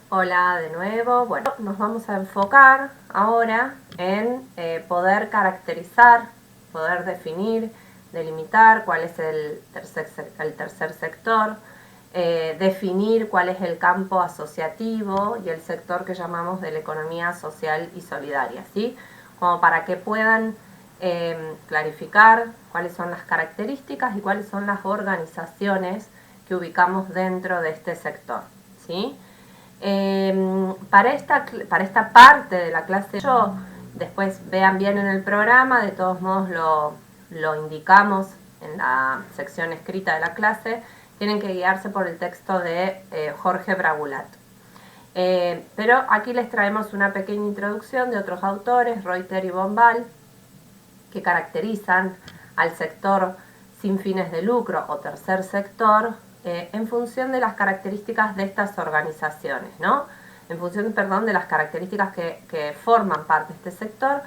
Hola de nuevo. Bueno, nos vamos a enfocar ahora en poder caracterizar, poder definir, delimitar cuál es el tercer sector, definir cuál es el campo asociativo y el sector que llamamos de la economía social y solidaria, ¿sí? Como para que puedan clarificar cuáles son las características y cuáles son las organizaciones que ubicamos dentro de este sector, ¿sí? Para esta parte de la clase, después vean bien en el programa, de todos modos lo indicamos en la sección escrita de la clase, tienen que guiarse por el texto de Jorge Bragulat. Pero aquí les traemos una pequeña introducción de otros autores, Reuter y Bombal, que caracterizan al sector sin fines de lucro o tercer sector en función de las características de estas organizaciones, ¿no? En función, perdón, de las características que forman parte de este sector,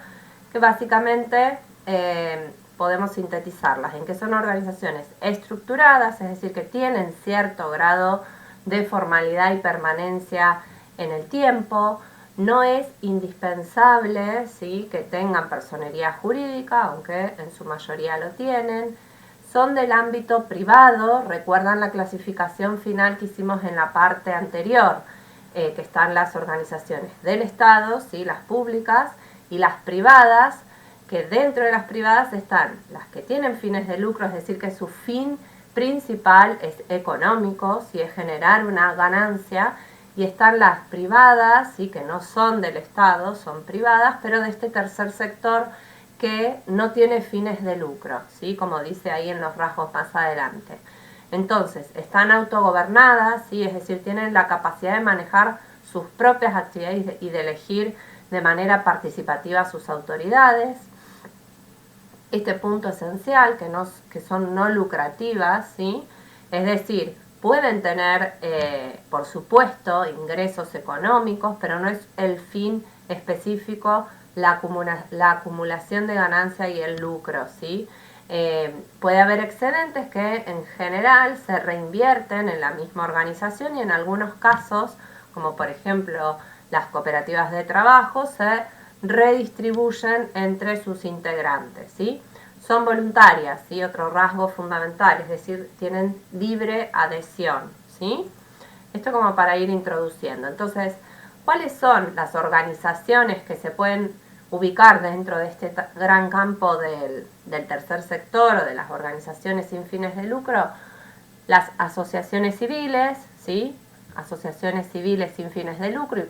que básicamente podemos sintetizarlas en que son organizaciones estructuradas, es decir, que tienen cierto grado de formalidad y permanencia en el tiempo. No es indispensable, ¿sí?, que tengan personería jurídica, aunque en su mayoría lo tienen. Son del ámbito privado, recuerdan la clasificación final que hicimos en la parte anterior, que están las organizaciones del Estado, ¿sí?, las públicas, y las privadas, que dentro de las privadas están las que tienen fines de lucro, es decir, que su fin principal es económico, si es generar una ganancia, y están las privadas, ¿sí?, que no son del Estado, son privadas, pero de este tercer sector que no tiene fines de lucro, ¿sí?, como dice ahí en los rasgos más adelante. Entonces, están autogobernadas, ¿sí?, es decir, tienen la capacidad de manejar sus propias actividades y de elegir de manera participativa sus autoridades. Este punto esencial, que son no lucrativas, ¿sí?, es decir, pueden tener, por supuesto, ingresos económicos, pero no es el fin específico la acumulación de ganancia y el lucro, ¿sí? Puede haber excedentes que en general se reinvierten en la misma organización y en algunos casos, como por ejemplo las cooperativas de trabajo, se redistribuyen entre sus integrantes, ¿sí? Son voluntarias, ¿sí?, otro rasgo fundamental, es decir, tienen libre adhesión, ¿sí? Esto como para ir introduciendo. Entonces, ¿cuáles son las organizaciones que se pueden ubicar dentro de este gran campo del tercer sector o de las organizaciones sin fines de lucro? Las asociaciones civiles, ¿sí? Asociaciones civiles sin fines de lucro. ¿Y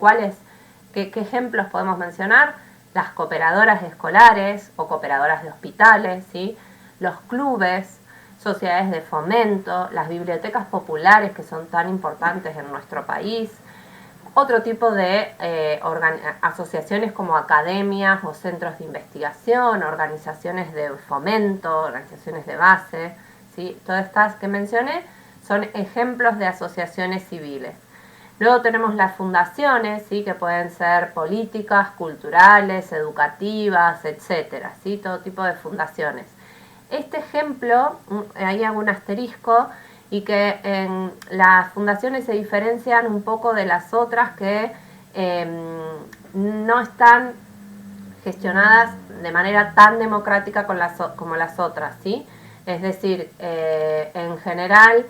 qué ejemplos podemos mencionar? Las cooperadoras escolares o cooperadoras de hospitales, ¿sí?, los clubes, sociedades de fomento, las bibliotecas populares, que son tan importantes en nuestro país, otro tipo de asociaciones como academias o centros de investigación, organizaciones de fomento, organizaciones de base, ¿sí? Todas estas que mencioné son ejemplos de asociaciones civiles. Luego tenemos las fundaciones, ¿sí?, que pueden ser políticas, culturales, educativas, etcétera, ¿sí?, todo tipo de fundaciones. Este ejemplo, ahí hago un asterisco, y que las fundaciones se diferencian un poco de las otras que no están gestionadas de manera tan democrática como las otras, ¿sí? Es decir, en general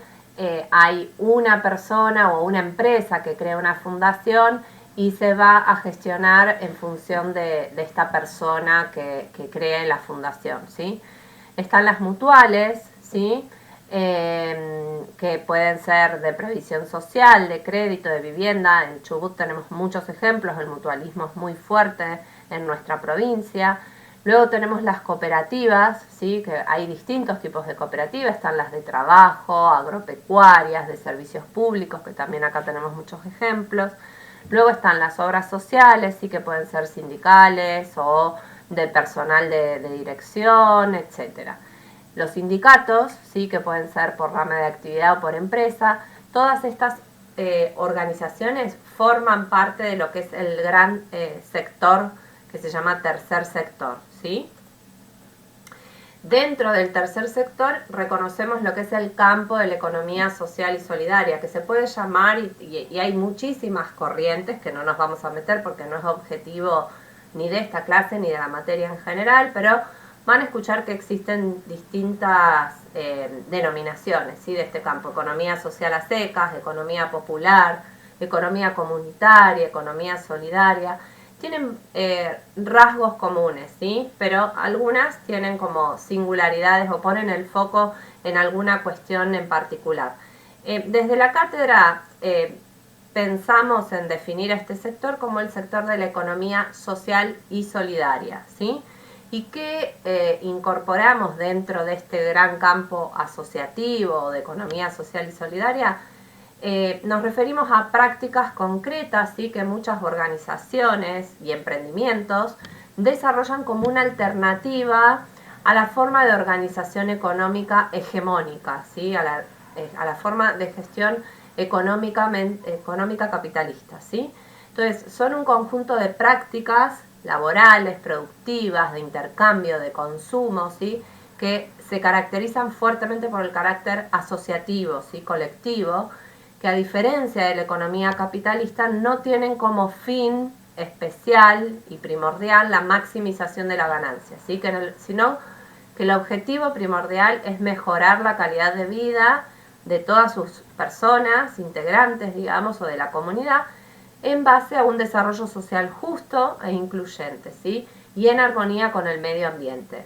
hay una persona o una empresa que crea una fundación y se va a gestionar en función de esta persona que cree la fundación, ¿sí? Están las mutuales, ¿sí?, que pueden ser de previsión social, de crédito, de vivienda. En Chubut tenemos muchos ejemplos, el mutualismo es muy fuerte en nuestra provincia. Luego tenemos las cooperativas, ¿sí?, que hay distintos tipos de cooperativas, están las de trabajo, agropecuarias, de servicios públicos, que también acá tenemos muchos ejemplos. Luego están las obras sociales, sí, que pueden ser sindicales o de personal de dirección, etcétera. Los sindicatos, sí, que pueden ser por rama de actividad o por empresa. Todas estas organizaciones forman parte de lo que es el gran sector que se llama tercer sector, ¿sí? Dentro del tercer sector reconocemos lo que es el campo de la economía social y solidaria, que se puede llamar, y hay muchísimas corrientes que no nos vamos a meter porque no es objetivo ni de esta clase ni de la materia en general, pero van a escuchar que existen distintas denominaciones, ¿sí?, de este campo: economía social a secas, economía popular, economía comunitaria, economía solidaria. Tienen rasgos comunes, ¿sí?, pero algunas tienen como singularidades o ponen el foco en alguna cuestión en particular. Desde la cátedra pensamos en definir este sector como el sector de la economía social y solidaria, ¿sí? ¿Y qué incorporamos dentro de este gran campo asociativo de economía social y solidaria? Nos referimos a prácticas concretas, ¿sí?, que muchas organizaciones y emprendimientos desarrollan como una alternativa a la forma de organización económica hegemónica, ¿sí?, a la forma de gestión económica capitalista, ¿sí? Entonces, son un conjunto de prácticas laborales, productivas, de intercambio, de consumo, ¿sí?, que se caracterizan fuertemente por el carácter asociativo, ¿sí?, colectivo, que a diferencia de la economía capitalista no tienen como fin especial y primordial la maximización de la ganancia, ¿sí?, sino que el objetivo primordial es mejorar la calidad de vida de todas sus personas, integrantes, digamos, o de la comunidad, en base a un desarrollo social justo e incluyente, ¿sí?, y en armonía con el medio ambiente.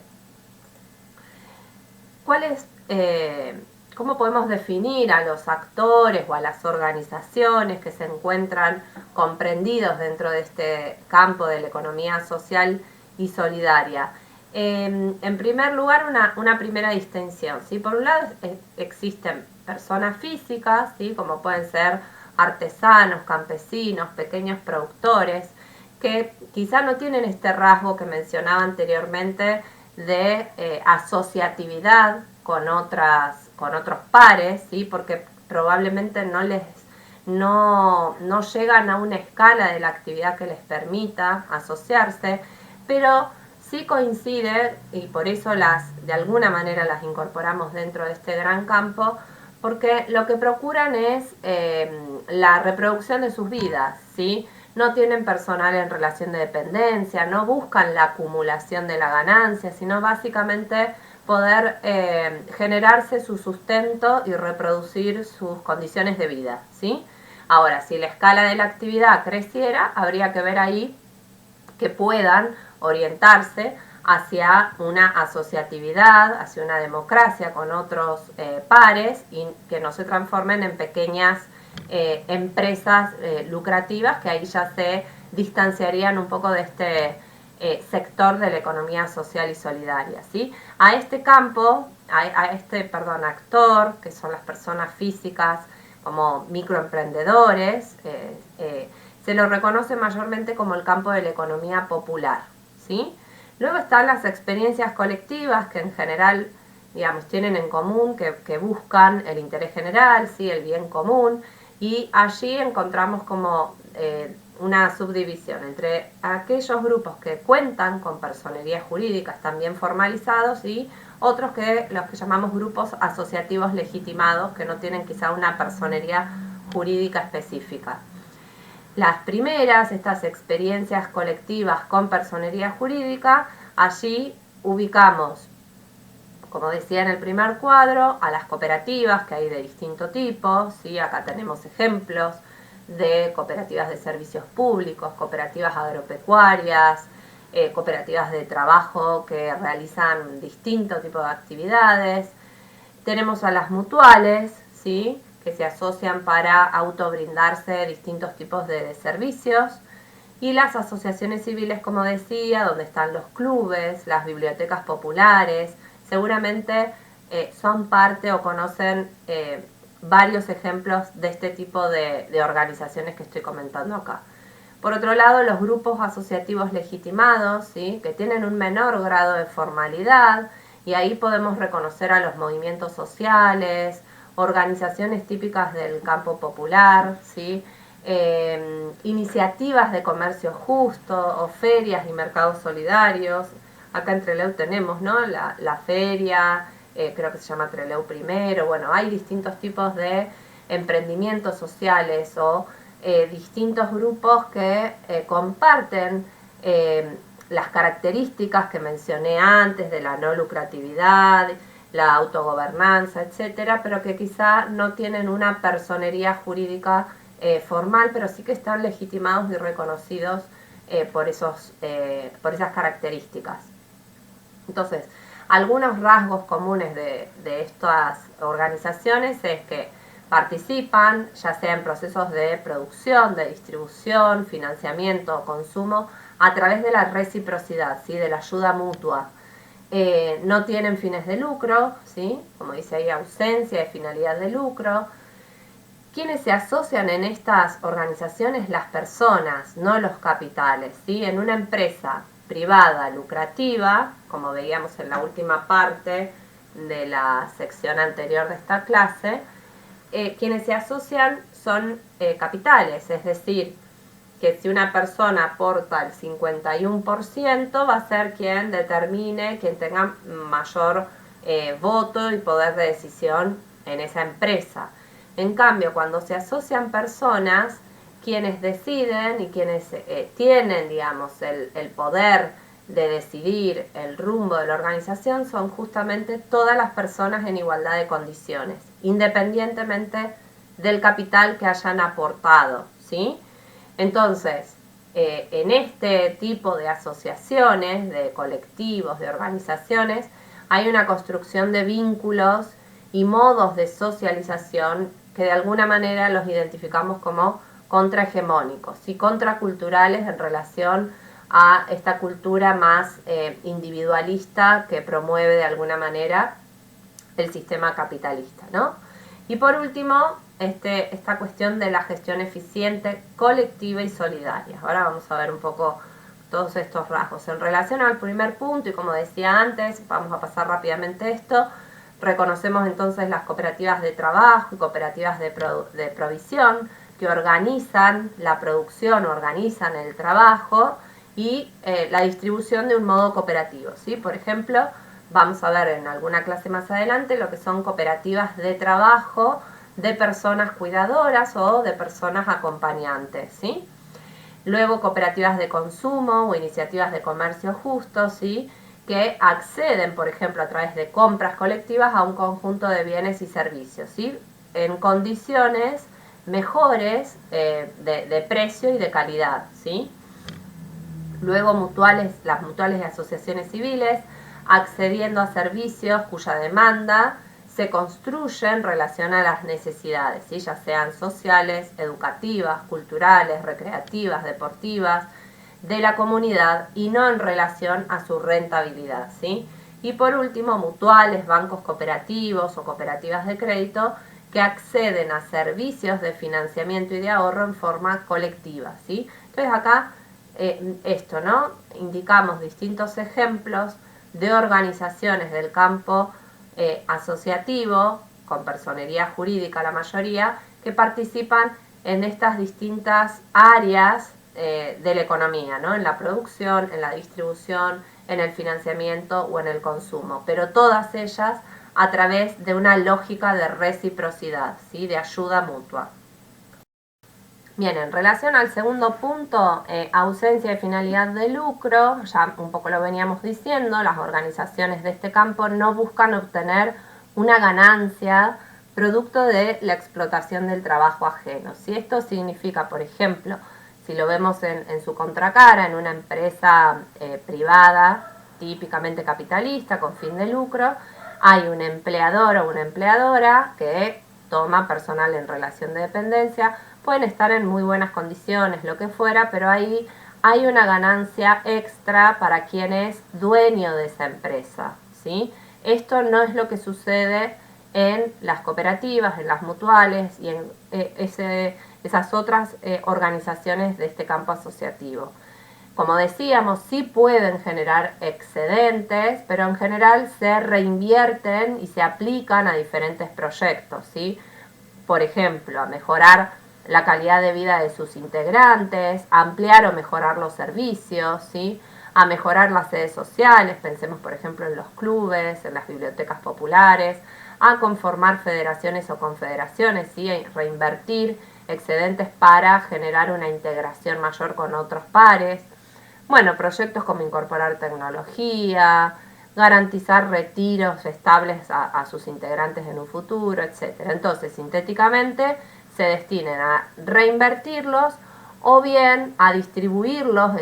¿Cómo podemos definir a los actores o a las organizaciones que se encuentran comprendidos dentro de este campo de la economía social y solidaria? En primer lugar, una primera distinción, ¿sí? Por un lado existen personas físicas, ¿sí?, como pueden ser artesanos, campesinos, pequeños productores, que quizá no tienen este rasgo que mencionaba anteriormente de asociatividad con otros pares, ¿sí?, porque probablemente no llegan a una escala de la actividad que les permita asociarse, pero sí coincide, y por eso de alguna manera las incorporamos dentro de este gran campo, porque lo que procuran es la reproducción de sus vidas, ¿sí? No tienen personal en relación de dependencia, no buscan la acumulación de la ganancia, sino básicamente poder generarse su sustento y reproducir sus condiciones de vida, ¿sí? Ahora, si la escala de la actividad creciera, habría que ver ahí que puedan orientarse hacia una asociatividad, hacia una democracia con otros pares, y que no se transformen en pequeñas empresas lucrativas, que ahí ya se distanciarían un poco de este sector de la economía social y solidaria, ¿sí? A este campo, actor, que son las personas físicas como microemprendedores, se lo reconoce mayormente como el campo de la economía popular, ¿sí? Luego están las experiencias colectivas, que en general, digamos, tienen en común que buscan el interés general, ¿sí?, el bien común, y allí encontramos como una subdivisión entre aquellos grupos que cuentan con personería jurídica, están bien formalizados, y otros los que llamamos grupos asociativos legitimados, que no tienen quizá una personería jurídica específica. Las primeras, estas experiencias colectivas con personería jurídica, allí ubicamos, como decía en el primer cuadro, a las cooperativas, que hay de distinto tipo, ¿sí? Acá tenemos ejemplos de cooperativas de servicios públicos, cooperativas agropecuarias, cooperativas de trabajo que realizan distinto tipo de actividades. Tenemos a las mutuales, ¿sí?, que se asocian para autobrindarse distintos tipos de servicios, y las asociaciones civiles, como decía, donde están los clubes, las bibliotecas populares. Seguramente son parte o conocen varios ejemplos de este tipo de organizaciones que estoy comentando acá. Por otro lado, los grupos asociativos legitimados, ¿sí?, que tienen un menor grado de formalidad, y ahí podemos reconocer a los movimientos sociales, organizaciones típicas del campo popular, ¿sí?, iniciativas de comercio justo o ferias y mercados solidarios. acá en Trelew tenemos, ¿no? La feria, creo que se llama Trelew Primero, bueno, hay distintos tipos de emprendimientos sociales o distintos grupos que comparten las características que mencioné antes de la no lucratividad, la autogobernanza, etcétera, pero que quizá no tienen una personería jurídica formal, pero sí que están legitimados y reconocidos por esas características. Entonces, algunos rasgos comunes de estas organizaciones es que participan, ya sea en procesos de producción, de distribución, financiamiento o consumo, a través de la reciprocidad, ¿sí? De la ayuda mutua. No tienen fines de lucro, ¿sí? Como dice ahí, ausencia de finalidad de lucro. Quienes se asocian en estas organizaciones, las personas, no los capitales, ¿sí? En una empresa privada lucrativa, como veíamos en la última parte de la sección anterior de esta clase, quienes se asocian son capitales, es decir, que si una persona aporta el 51%, va a ser quien determine, quien tenga mayor voto y poder de decisión en esa empresa. En cambio, cuando se asocian personas, quienes deciden y quienes tienen, digamos, el poder de decidir el rumbo de la organización son justamente todas las personas en igualdad de condiciones, independientemente del capital que hayan aportado, ¿sí? Entonces, en este tipo de asociaciones, de colectivos, de organizaciones, hay una construcción de vínculos y modos de socialización que de alguna manera los identificamos como contrahegemónicos y contraculturales en relación a esta cultura más individualista que promueve de alguna manera el sistema capitalista, ¿no? Y por último, esta cuestión de la gestión eficiente, colectiva y solidaria. Ahora vamos a ver un poco todos estos rasgos. En relación al primer punto, y como decía antes, vamos a pasar rápidamente esto, reconocemos entonces las cooperativas de trabajo y cooperativas de provisión que organizan la producción, organizan el trabajo y la distribución de un modo cooperativo, ¿sí? Por ejemplo, vamos a ver en alguna clase más adelante lo que son cooperativas de trabajo de personas cuidadoras o de personas acompañantes, ¿sí? Luego cooperativas de consumo o iniciativas de comercio justo, ¿sí? Que acceden, por ejemplo, a través de compras colectivas a un conjunto de bienes y servicios, ¿sí? En condiciones mejores de precio y de calidad, ¿sí? Luego las mutuales y asociaciones civiles, accediendo a servicios cuya demanda se construye en relación a las necesidades, ¿sí? Ya sean sociales, educativas, culturales, recreativas, deportivas, de la comunidad y no en relación a su rentabilidad, ¿sí? Y por último, mutuales, bancos cooperativos o cooperativas de crédito que acceden a servicios de financiamiento y de ahorro en forma colectiva, ¿sí? Entonces acá esto, ¿no? Indicamos distintos ejemplos de organizaciones del campo asociativo, con personería jurídica la mayoría, que participan en estas distintas áreas de la economía, ¿no? En la producción, en la distribución, en el financiamiento o en el consumo, pero todas ellas a través de una lógica de reciprocidad, ¿sí? De ayuda mutua. Bien, en relación al segundo punto, ausencia de finalidad de lucro, ya un poco lo veníamos diciendo, las organizaciones de este campo no buscan obtener una ganancia producto de la explotación del trabajo ajeno. Si esto significa, por ejemplo, si lo vemos en su contracara, en una empresa privada, típicamente capitalista, con fin de lucro, hay un empleador o una empleadora que toma personal en relación de dependencia, pueden estar en muy buenas condiciones, lo que fuera, pero ahí hay una ganancia extra para quien es dueño de esa empresa, ¿sí? Esto no es lo que sucede en las cooperativas, en las mutuales y en esas otras organizaciones de este campo asociativo. Como decíamos, sí pueden generar excedentes, pero en general se reinvierten y se aplican a diferentes proyectos, ¿sí? Por ejemplo, a mejorar la calidad de vida de sus integrantes, ampliar o mejorar los servicios, ¿sí? a mejorar las sedes sociales, pensemos por ejemplo en los clubes, en las bibliotecas populares, a conformar federaciones o confederaciones, ¿sí? A reinvertir excedentes para generar una integración mayor con otros pares. Bueno, proyectos como incorporar tecnología, garantizar retiros estables a sus integrantes en un futuro, etc. Entonces, sintéticamente, se destinen a reinvertirlos o bien a distribuirlos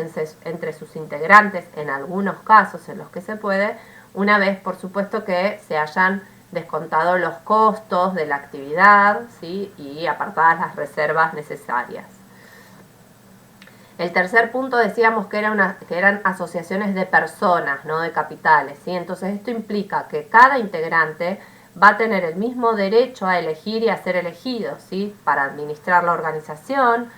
entre sus integrantes, en algunos casos en los que se puede, una vez, por supuesto, que se hayan descontado los costos de la actividad, ¿sí? Y apartadas las reservas necesarias. El tercer punto decíamos que eran asociaciones de personas, no de capitales, ¿sí? Entonces esto implica que cada integrante va a tener el mismo derecho a elegir y a ser elegido, ¿sí? Para administrar la organización,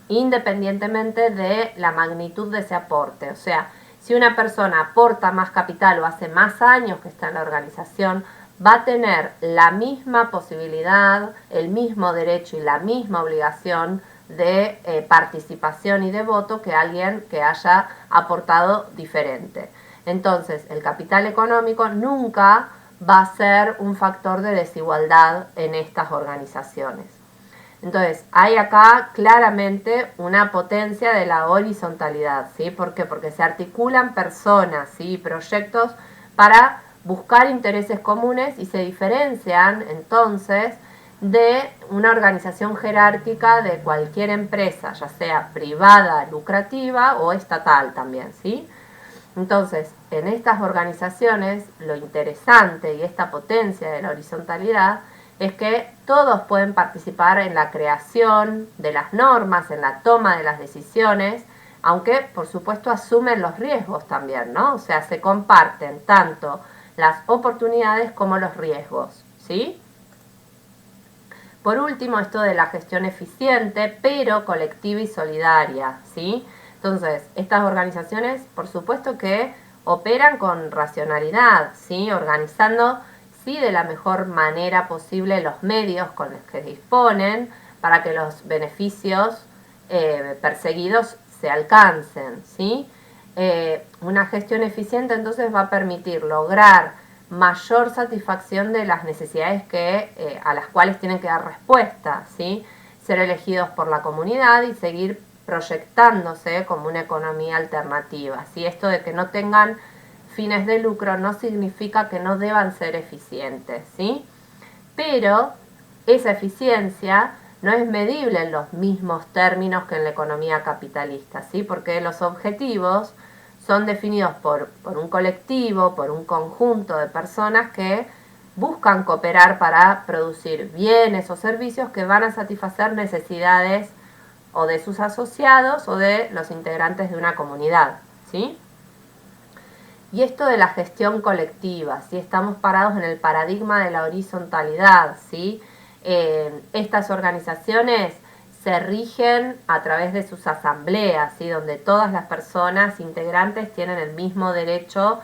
independientemente de la magnitud de ese aporte. O sea, si una persona aporta más capital o hace más años que está en la organización, va a tener la misma posibilidad, el mismo derecho y la misma obligación de participación y de voto que alguien que haya aportado diferente. Entonces, el capital económico nunca va a ser un factor de desigualdad en estas organizaciones. Entonces, hay acá claramente una potencia de la horizontalidad, ¿sí? ¿Por qué? Porque se articulan personas, ¿sí? Proyectos para buscar intereses comunes y se diferencian entonces de una organización jerárquica de cualquier empresa, ya sea privada, lucrativa o estatal también, ¿sí? Entonces, en estas organizaciones, lo interesante y esta potencia de la horizontalidad es que todos pueden participar en la creación de las normas, en la toma de las decisiones, aunque por supuesto asumen los riesgos también, ¿no? O sea, se comparten tanto las oportunidades como los riesgos, ¿sí? Por último, esto de la gestión eficiente, pero colectiva y solidaria, ¿sí? Entonces, estas organizaciones, por supuesto que operan con racionalidad, ¿sí? Organizando, sí, de la mejor manera posible los medios con los que disponen para que los beneficios perseguidos se alcancen, ¿sí? Una gestión eficiente entonces va a permitir lograr mayor satisfacción de las necesidades a las cuales tienen que dar respuesta, ¿sí? Ser elegidos por la comunidad y seguir proyectándose como una economía alternativa, ¿sí? Esto de que no tengan fines de lucro no significa que no deban ser eficientes, ¿sí? Pero esa eficiencia no es medible en los mismos términos que en la economía capitalista, ¿sí? Porque los objetivos son definidos por un colectivo, por un conjunto de personas que buscan cooperar para producir bienes o servicios que van a satisfacer necesidades o de sus asociados o de los integrantes de una comunidad, ¿sí? Y esto de la gestión colectiva, ¿sí? Estamos parados en el paradigma de la horizontalidad, ¿sí? Estas organizaciones se rigen a través de sus asambleas, ¿sí? Donde todas las personas integrantes tienen el mismo derecho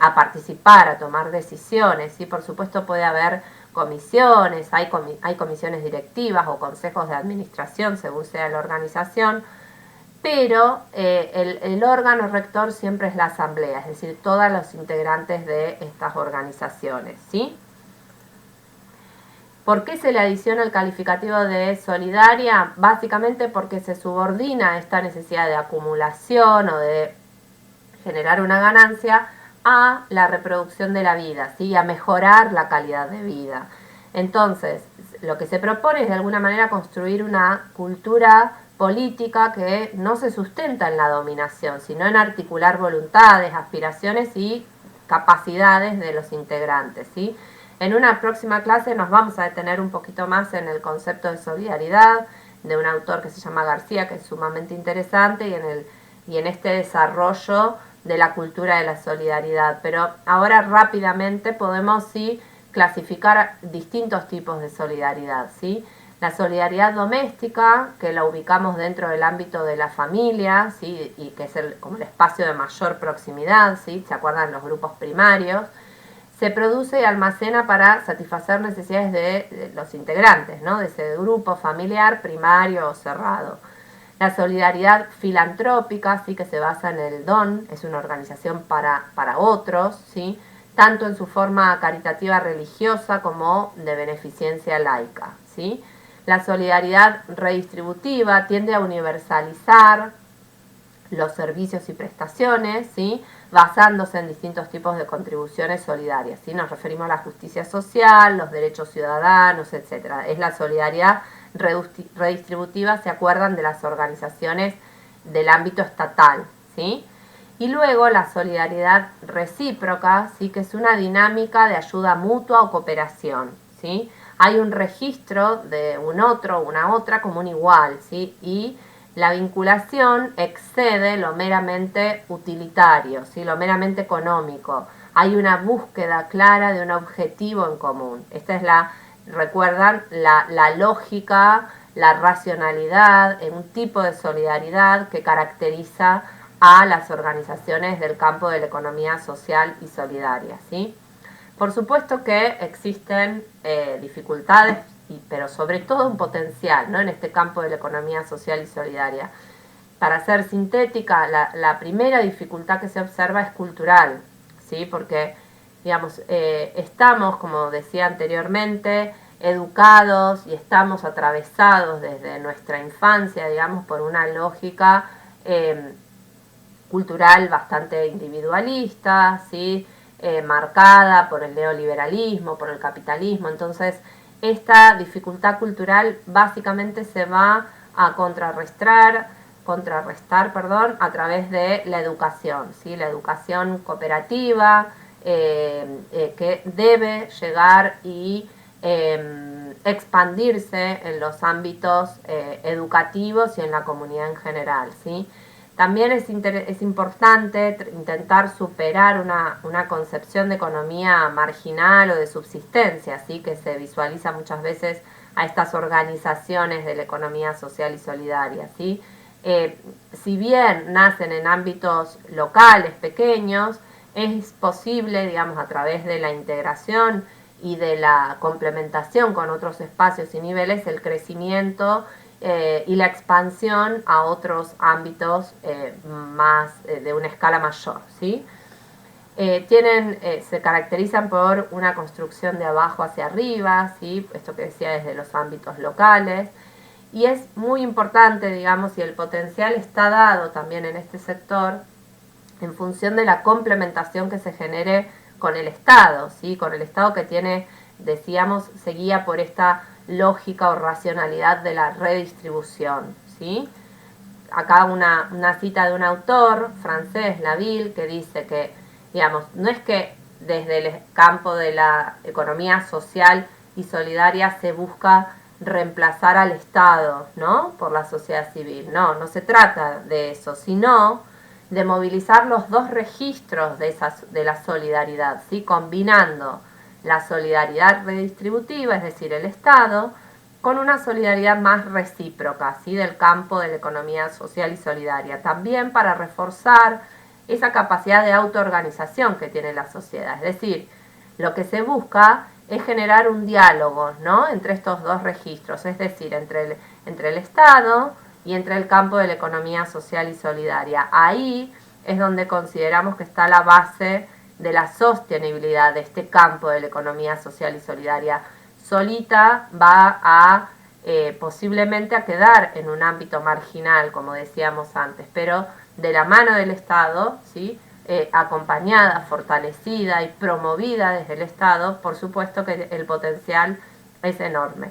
a participar, a tomar decisiones, ¿sí? Por supuesto puede haber comisiones, hay comisiones directivas o consejos de administración según sea la organización, pero el órgano rector siempre es la asamblea, es decir, todos los integrantes de estas organizaciones, ¿sí? ¿Por qué se le adiciona el calificativo de solidaria? Básicamente porque se subordina esta necesidad de acumulación o de generar una ganancia a la reproducción de la vida, ¿sí? A mejorar la calidad de vida. Entonces, lo que se propone es de alguna manera construir una cultura política que no se sustenta en la dominación, sino en articular voluntades, aspiraciones y capacidades de los integrantes, ¿sí? En una próxima clase nos vamos a detener un poquito más en el concepto de solidaridad de un autor que se llama García, que es sumamente interesante, y en este desarrollo de la cultura de la solidaridad. Pero ahora rápidamente podemos sí clasificar distintos tipos de solidaridad, ¿sí? La solidaridad doméstica, que la ubicamos dentro del ámbito de la familia, ¿sí? Y que es como el espacio de mayor proximidad, ¿sí? ¿Se acuerdan los grupos primarios? Se produce y almacena para satisfacer necesidades de los integrantes, ¿no? De ese grupo familiar primario o cerrado. La solidaridad filantrópica, ¿sí? Que se basa en el don, es una organización para otros, ¿sí? Tanto en su forma caritativa religiosa como de beneficencia laica, ¿sí? La solidaridad redistributiva tiende a universalizar los servicios y prestaciones, ¿sí? Basándose en distintos tipos de contribuciones solidarias, ¿sí? Nos referimos a la justicia social, los derechos ciudadanos, etc. Es la solidaridad redistributiva, se acuerdan, de las organizaciones del ámbito estatal, ¿sí? Y luego la solidaridad recíproca, ¿sí? Que es una dinámica de ayuda mutua o cooperación, ¿sí? Hay un registro de un otro, una otra como un igual, ¿sí? Y la vinculación excede lo meramente utilitario, ¿sí? Lo meramente económico. Hay una búsqueda clara de un objetivo en común. Esta es recuerdan, la lógica, la racionalidad, un tipo de solidaridad que caracteriza a las organizaciones del campo de la economía social y solidaria, ¿sí? Por supuesto que existen dificultades, pero sobre todo un potencial, ¿no? En este campo de la economía social y solidaria. Para ser sintética, la primera dificultad que se observa es cultural, ¿sí? Porque, digamos, estamos, como decía anteriormente, educados y estamos atravesados desde nuestra infancia, digamos, por una lógica cultural bastante individualista, ¿sí? Marcada por el neoliberalismo, por el capitalismo. Entonces, esta dificultad cultural básicamente se va a contrarrestar, a través de la educación, ¿sí? La educación cooperativa, que debe llegar y expandirse en los ámbitos educativos y en la comunidad en general, ¿sí? También es importante intentar superar una concepción de economía marginal o de subsistencia, ¿sí? Que se visualiza muchas veces a estas organizaciones de la economía social y solidaria, ¿sí? Si bien nacen en ámbitos locales, pequeños, es posible, digamos, a través de la integración y de la complementación con otros espacios y niveles, el crecimiento y la expansión a otros ámbitos de una escala mayor, ¿sí? Se caracterizan por una construcción de abajo hacia arriba, ¿sí? Esto que decía, desde los ámbitos locales, y es muy importante, digamos, y el potencial está dado también en este sector en función de la complementación que se genere con el Estado, ¿sí? Con el Estado que tiene, decíamos, se guía por esta lógica o racionalidad de la redistribución, ¿sí? Acá una cita de un autor francés, Laville, que dice que, digamos, no es que desde el campo de la economía social y solidaria se busca reemplazar al Estado, ¿no? Por la sociedad civil. No, no se trata de eso, sino de movilizar los dos registros de la solidaridad, ¿sí? Combinando la solidaridad redistributiva, es decir, el Estado, con una solidaridad más recíproca, ¿sí? Del campo de la economía social y solidaria, también para reforzar esa capacidad de autoorganización que tiene la sociedad. Es decir, lo que se busca es generar un diálogo, ¿no? Entre estos dos registros, es decir, entre el Estado y entre el campo de la economía social y solidaria. Ahí es donde consideramos que está la base de la sostenibilidad de este campo de la economía social y solidaria. Solita va a posiblemente a quedar en un ámbito marginal, como decíamos antes, pero de la mano del Estado, ¿sí? Acompañada, fortalecida y promovida desde el Estado, por supuesto que el potencial es enorme.